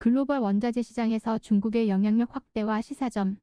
글로벌 원자재 시장에서 중국의 영향력 확대와 시사점.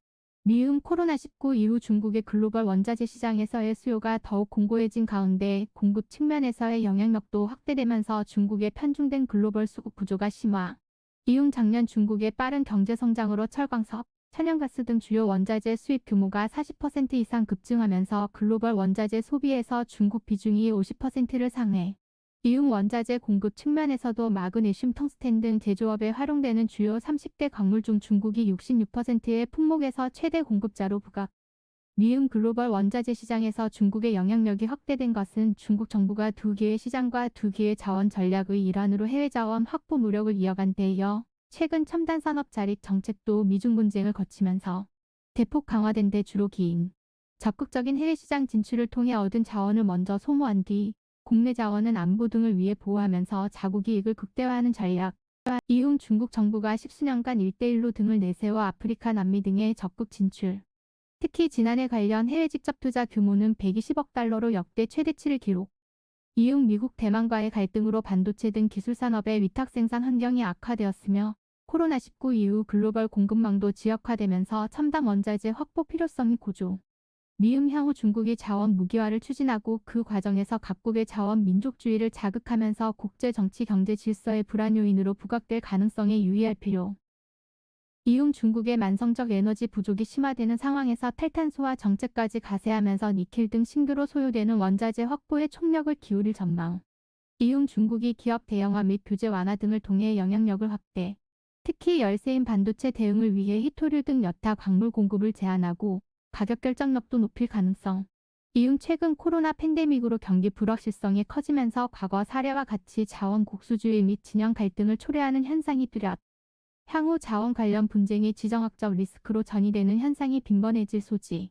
미음 코로나19 이후 중국의 글로벌 원자재 시장에서의 수요가 더욱 공고해진 가운데 공급 측면에서의 영향력도 확대되면서 중국의 편중된 글로벌 수급 구조가 심화. 이후 작년 중국의 빠른 경제 성장으로 철광석, 천연가스 등 주요 원자재 수입 규모가 40% 이상 급증하면서 글로벌 원자재 소비에서 중국 비중이 50%를 상회. 이후 원자재 공급 측면에서도 마그네슘, 텅스텐 등 제조업에 활용되는 주요 30대 광물 중 중국이 66%의 품목에서 최대 공급자로 부각. 미음 글로벌 원자재 시장에서 중국의 영향력이 확대된 것은 중국 정부가 두 개의 시장과 두 개의 자원 전략의 일환으로 해외 자원 확보 노력을 이어간 데 이어 최근 첨단 산업 자립 정책도 미중 분쟁을 거치면서 대폭 강화된 데 주로 기인. 적극적인 해외 시장 진출을 통해 얻은 자원을 먼저 소모한 뒤 국내 자원은 안보 등을 위해 보호하면서 자국 이익을 극대화하는 전략. 이후 중국 정부가 십수년간 1대1로 등을 내세워 아프리카, 남미 등에 적극 진출. 특히 지난해 관련 해외 직접 투자 규모는 120억 달러로 역대 최대치를 기록. 이후 미국, 대만과의 갈등으로 반도체 등 기술 산업의 위탁 생산 환경이 악화되었으며 코로나19 이후 글로벌 공급망도 지역화되면서 첨단 원자재 확보 필요성이 고조. 미음 향후 중국이 자원 무기화를 추진하고 그 과정에서 각국의 자원 민족주의를 자극하면서 국제 정치 경제 질서의 불안 요인으로 부각될 가능성에 유의할 필요. 이후 중국의 만성적 에너지 부족이 심화되는 상황에서 탈탄소화 정책까지 가세하면서 니켈 등 신규로 소요되는 원자재 확보에 총력을 기울일 전망. 이후 중국이 기업 대형화 및 규제 완화 등을 통해 영향력을 확대. 특히 열세인 반도체 대응을 위해 히토류 등 여타 광물 공급을 제한하고 가격 결정력도 높일 가능성. 이후 최근 코로나 팬데믹으로 경기 불확실성이 커지면서 과거 사례와 같이 자원 국수주의 및 진영 갈등을 초래하는 현상이 뚜렷. 향후 자원 관련 분쟁이 지정학적 리스크로 전이되는 현상이 빈번해질 소지.